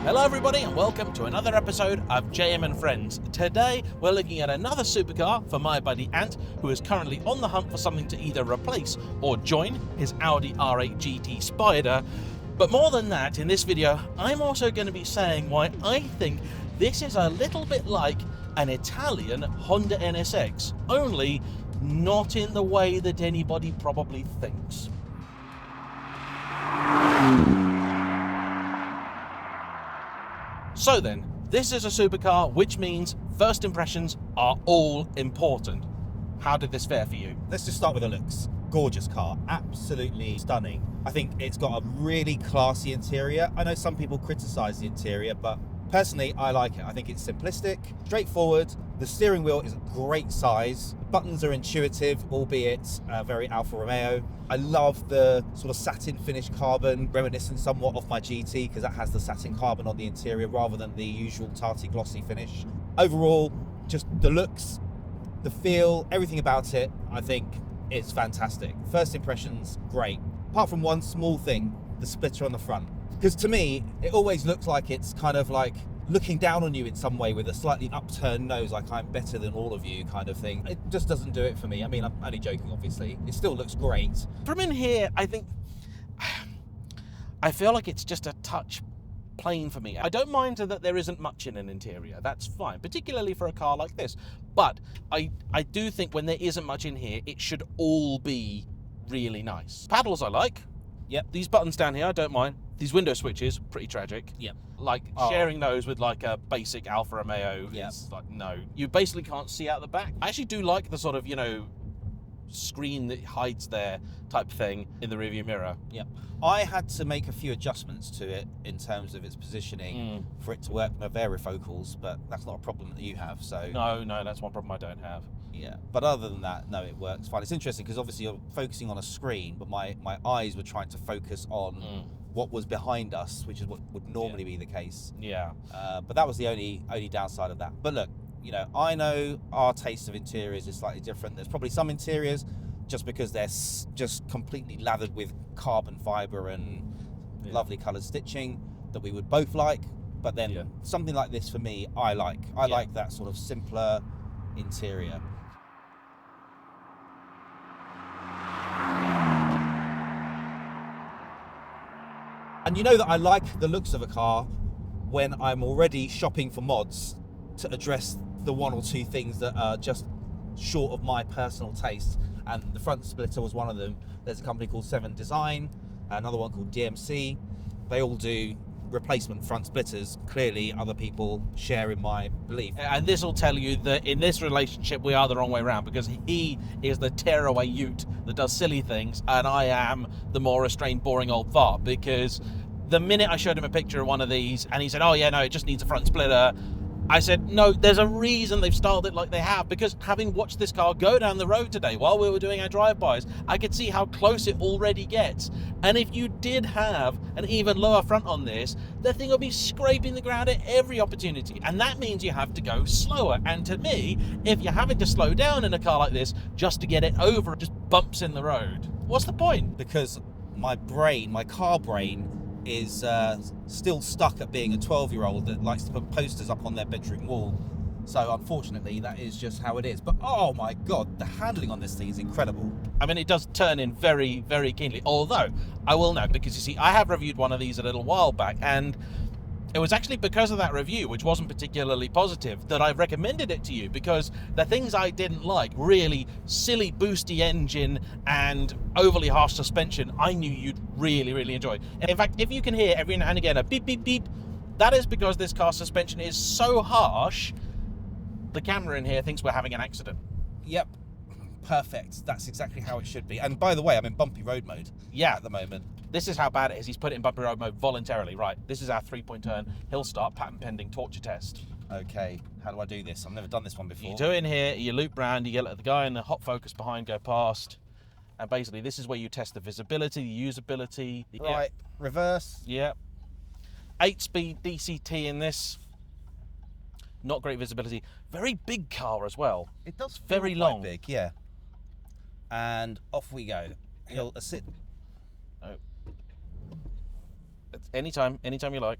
Hello everybody and welcome to another episode of JayEmm Friends. Today we're looking at another supercar for my buddy Ant, who is currently on the hunt for something to either replace or join his Audi R8 GT Spider. But more than that, in this video I'm also going to be saying why I think this is a little bit like an Italian Honda NSX, only not in the way that anybody probably thinks. So then, this is a supercar, which means first impressions are all important. How did this fare for you? Let's just start with the looks. Gorgeous car, absolutely stunning. I think it's got a really classy interior. I know some people criticize the interior, but personally, I like it. I think it's simplistic, straightforward. The steering wheel is a great size. Buttons are intuitive, albeit very Alfa Romeo. I love the sort of satin finish carbon, reminiscent somewhat of my GT, because that has the satin carbon on the interior rather than the usual tarty glossy finish. Overall, just the looks, the feel, everything about it, I think is fantastic. First impressions, great. Apart from one small thing, the splitter on the front. Because to me, it always looks like it's kind of like looking down on you in some way with a slightly upturned nose, like I'm better than all of you kind of thing. It just doesn't do it for me. I mean, I'm only joking, obviously. It still looks great. From in here, I feel like it's just a touch plain for me. I don't mind that there isn't much in an interior. That's fine, particularly for a car like this. But I do think when there isn't much in here, it should all be really nice. Paddles I like. Yep. These buttons down here, I don't mind. These window switches, pretty tragic. Yep. Like sharing those with like a basic Alfa Romeo is like, no. You basically can't see out the back. I actually do like the sort of, you know, screen that hides there type thing in the rearview mirror. Yep. I had to make a few adjustments to it in terms of its positioning for it to work with varifocals, but that's not a problem that you have, so... No, that's one problem I don't have. Yeah, but other than that, no, it works fine. It's interesting because obviously you're focusing on a screen, but my eyes were trying to focus on what was behind us, which is what would normally be the case. Yeah. But that was the only downside of that. But look, you know, I know our taste of interiors is slightly different. There's probably some interiors, just because they're just completely lathered with carbon fiber and lovely coloured stitching, that we would both like. But then something like this for me, I like. I like that sort of simpler interior. And you know that I like the looks of a car when I'm already shopping for mods to address the one or two things that are just short of my personal taste. And the front splitter was one of them. There's a company called 7 Design, another one called DMC. They all do replacement front splitters. Clearly other people share in my belief. And this will tell you that in this relationship we are the wrong way around, because he is the tearaway ute that does silly things and I am the more restrained, boring old fart. Because the minute I showed him a picture of one of these and he said, oh yeah, no, it just needs a front splitter, I said, no, there's a reason they've styled it like they have, because having watched this car go down the road today while we were doing our drive-bys, I could see how close it already gets. And if you did have an even lower front on this, the thing will be scraping the ground at every opportunity. And that means you have to go slower. And to me, if you're having to slow down in a car like this just to get it over just bumps in the road, what's the point? Because my car brain, is still stuck at being a 12-year-old that likes to put posters up on their bedroom wall. So unfortunately, that is just how it is. But oh my God, the handling on this thing is incredible. I mean, it does turn in very, very keenly. Although, I will note, because you see, I have reviewed one of these a little while back, and it was actually because of that review, which wasn't particularly positive, that I recommended it to you, because the things I didn't like, really silly boosty engine and overly harsh suspension, I knew you'd really, really enjoy. And in fact, if you can hear every now and again a beep, beep, beep, that is because this car's suspension is so harsh, the camera in here thinks we're having an accident. Yep. Perfect. That's exactly how it should be. And by the way, I'm in bumpy road mode at the moment. This is how bad it is. He's put it in bumpy road mode voluntarily. Right, this is our 3-point turn. He'll start patent pending torture test. Okay, how do I do this? I've never done this one before. You do it in here, you loop round, you get the guy in the hot focus behind go past, and basically this is where you test the visibility, the usability. Right, reverse. Yeah. 8-speed DCT in this. Not great visibility. Very big car as well. It does feel very long. Big, yeah. And off we go. He'll sit. Oh. Anytime you like.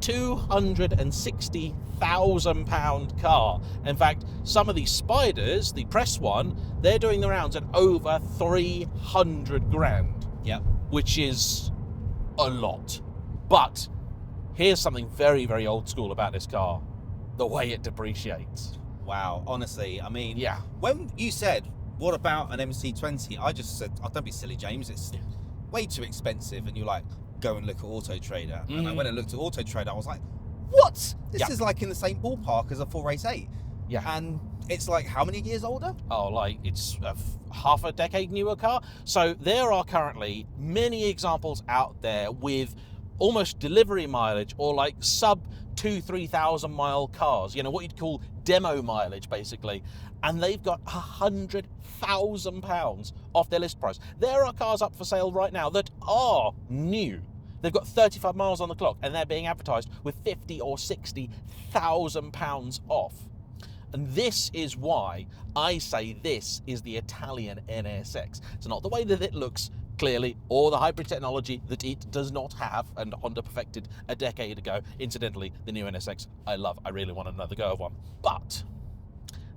£260,000 car. In fact, some of these Spiders, the press one, they're doing the rounds at over 300 grand. Yep. Which is a lot. But here's something very, very old school about this car. The way it depreciates. Wow, honestly, I mean, Yeah. when you said, what about an MC20? I just said, oh, don't be silly, James, it's way too expensive. And you're like, go and look at Auto Trader. And I went and looked at Auto Trader, I was like, what? This is like in the same ballpark as a 488. Yeah. And it's like, how many years older? Oh, like it's half a decade newer car. So there are currently many examples out there with almost delivery mileage or like sub 2,000-3,000 mile cars, you know, what you'd call demo mileage basically, and they've got £100,000 off their list price. There are cars up for sale right now that are new. They've got 35 miles on the clock and they're being advertised with 50 or 60,000 pounds off. And this is why I say this is the Italian NSX. It's not the way that it looks, clearly, or the hybrid technology that it does not have, and Honda perfected a decade ago. Incidentally, the new NSX I love. I really want another go of one. But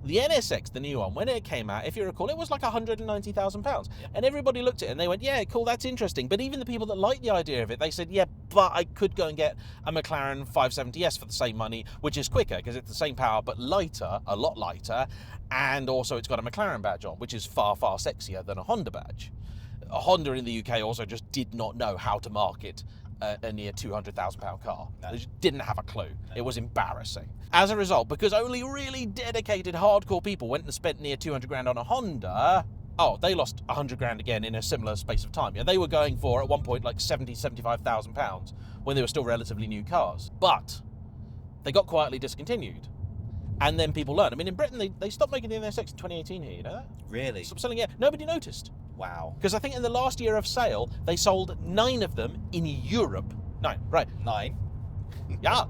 the NSX, the new one, when it came out, if you recall, it was like £190,000. And everybody looked at it and they went, yeah, cool, that's interesting. But even the people that liked the idea of it, they said, yeah, but I could go and get a McLaren 570S for the same money, which is quicker because it's the same power, but lighter, a lot lighter. And also it's got a McLaren badge on, which is far, far sexier than a Honda badge. A Honda in the UK also just did not know how to market a near £200,000 car. No. They just didn't have a clue. It was embarrassing. As a result, because only really dedicated hardcore people went and spent near 200 grand on a Honda, oh, they lost 100 grand again in a similar space of time. Yeah, they were going for, at one point, like 70, 75,000 pounds when they were still relatively new cars. But they got quietly discontinued. And then people learned. I mean, in Britain, they stopped making the NSX in 2018 here, you know that? Really? Stopped selling it. Nobody noticed. Wow. Because I think in the last year of sale, they sold 9 of them in Europe. 9, right. 9? Yeah.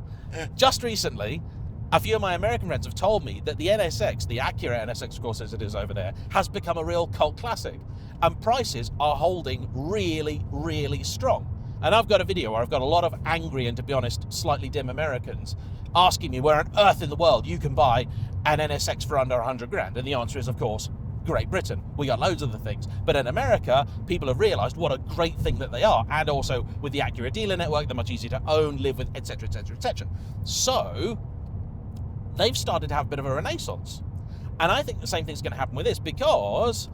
Just recently, a few of my American friends have told me that the NSX, the Acura NSX, of course, as it is over there, has become a real cult classic. And prices are holding really, really strong. And I've got a video where I've got a lot of angry and, to be honest, slightly dim Americans asking me where on earth in the world you can buy an NSX for under 100 grand. And the answer is, of course, Great Britain. We got loads of the things. But in America, people have realised what a great thing that they are. And also, with the Acura dealer network, they're much easier to own, live with, etc., etc., etc. So, they've started to have a bit of a renaissance. And I think the same thing's going to happen with this, because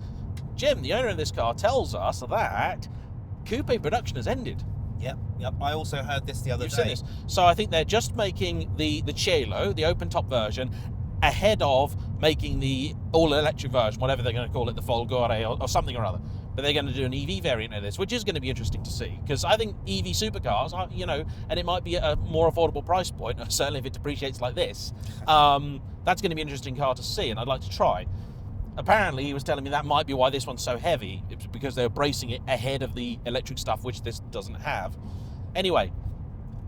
Jim, the owner of this car, tells us that coupe production has ended. Yep. I also heard this the other You've day. seen this. So I think they're just making the Cielo, the open top version, ahead of making the all-electric version, whatever they're going to call it, the Folgore or something or other. But they're going to do an EV variant of this, which is going to be interesting to see, because I think EV supercars are, you know, and it might be at a more affordable price point, certainly if it depreciates like this, that's going to be an interesting car to see, and I'd like to try. Apparently, he was telling me that might be why this one's so heavy. It's because they're bracing it ahead of the electric stuff, which this doesn't have. Anyway,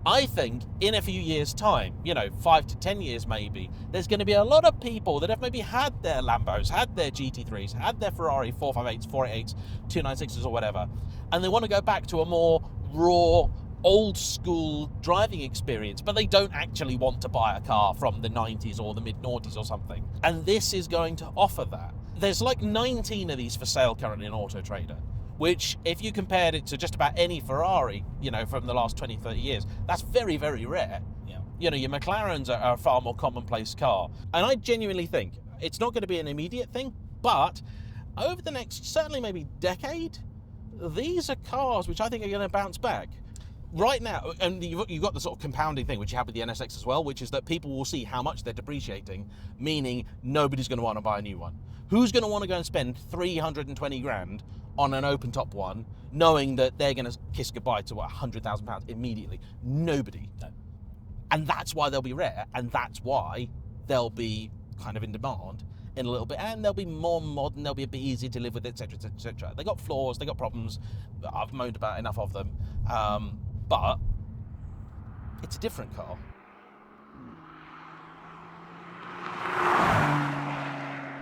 I think in a few years' time, you know, 5 to 10 years maybe, there's going to be a lot of people that have maybe had their Lambos, had their GT3s, had their Ferrari 458s, 488s, 296s or whatever, and they want to go back to a more raw, old school driving experience, but they don't actually want to buy a car from the 90s or the mid-noughties or something. And this is going to offer that. There's like 19 of these for sale currently in Auto Trader, which, if you compared it to just about any Ferrari, you know, from the last 20, 30 years, that's very, very rare. Yeah. You know, your McLarens are a far more commonplace car. And I genuinely think it's not going to be an immediate thing, but over the next, certainly maybe decade, these are cars which I think are going to bounce back. Right now, and you've got the sort of compounding thing, which you have with the NSX as well, which is that people will see how much they're depreciating, meaning nobody's going to want to buy a new one. Who's going to want to go and spend 320 grand on an open top one, knowing that they're going to kiss goodbye to, what, £100,000 immediately? Nobody. No. And that's why they'll be rare, and that's why they'll be kind of in demand in a little bit, and they'll be more modern, they'll be a bit easier to live with, etc., etc., etc. They got flaws, they got problems. I've moaned about enough of them. But it's a different car.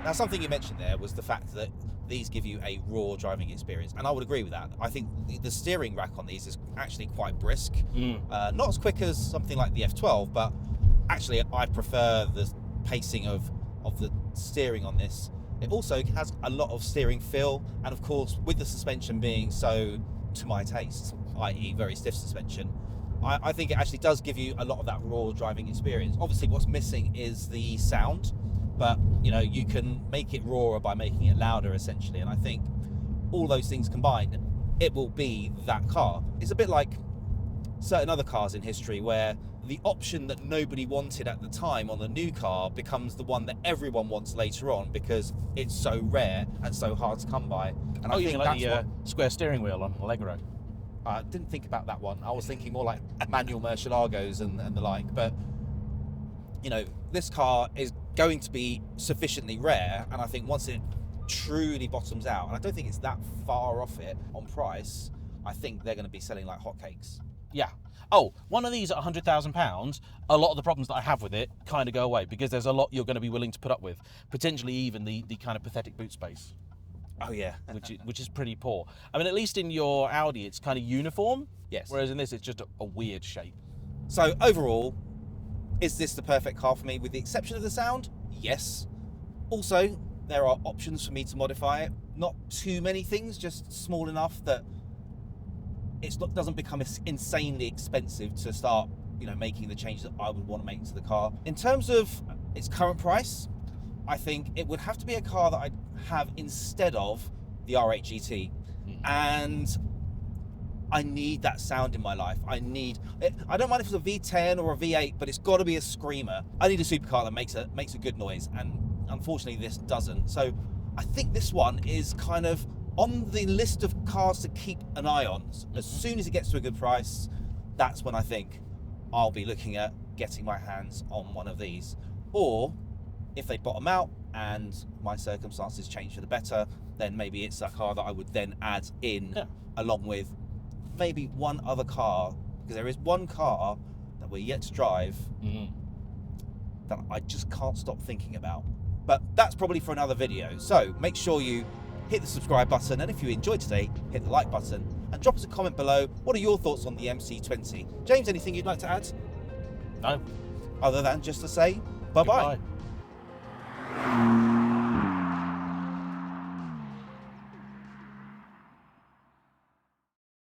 Now, something you mentioned there was the fact that these give you a raw driving experience, and I would agree with that. I think the steering rack on these is actually quite brisk. Not as quick as something like the F12, but actually I prefer the pacing of the steering on this. It also has a lot of steering feel, and of course with the suspension being so to my taste, i.e. very stiff suspension, I think it actually does give you a lot of that raw driving experience. Obviously what's missing is the sound, but you know, you can make it rawer by making it louder essentially, and I think all those things combined, it will be that car. It's a bit like certain other cars in history where the option that nobody wanted at the time on the new car becomes the one that everyone wants later on because it's so rare and so hard to come by. And I think like that's the square steering wheel on Allegro. I didn't think about that one. I was thinking more like manual Murcielagos and the like. But, you know, this car is going to be sufficiently rare. And I think once it truly bottoms out, and I don't think it's that far off it on price, I think they're going to be selling like hotcakes. Yeah. Oh, one of these at £100,000, a lot of the problems that I have with it kind of go away because there's a lot you're going to be willing to put up with. Potentially even the kind of pathetic boot space. Oh yeah, which is pretty poor. I mean, at least in your Audi, it's kind of uniform. Yes. Whereas in this, it's just a weird shape. So overall, is this the perfect car for me with the exception of the sound? Yes. Also, there are options for me to modify it. Not too many things, just small enough that it doesn't become insanely expensive to start, you know, making the changes that I would want to make to the car. In terms of its current price, I think it would have to be a car that I'd have instead of the R8 GT. And I need that sound in my life. I don't mind if it's a V10 or a V8, but it's got to be a screamer. I need a supercar that makes a good noise, and unfortunately this doesn't. So I think this one is kind of on the list of cars to keep an eye on. As soon as it gets to a good price, that's when I think I'll be looking at getting my hands on one of these. Or if they bottom out and my circumstances change for the better, then maybe it's a car that I would then add in along with maybe one other car, because there is one car that we're yet to drive that I just can't stop thinking about. But that's probably for another video. So make sure you hit the subscribe button, and if you enjoyed today, hit the like button and drop us a comment below. What are your thoughts on the MC20? James, anything you'd like to add? No. Other than just to say bye-bye. Goodbye.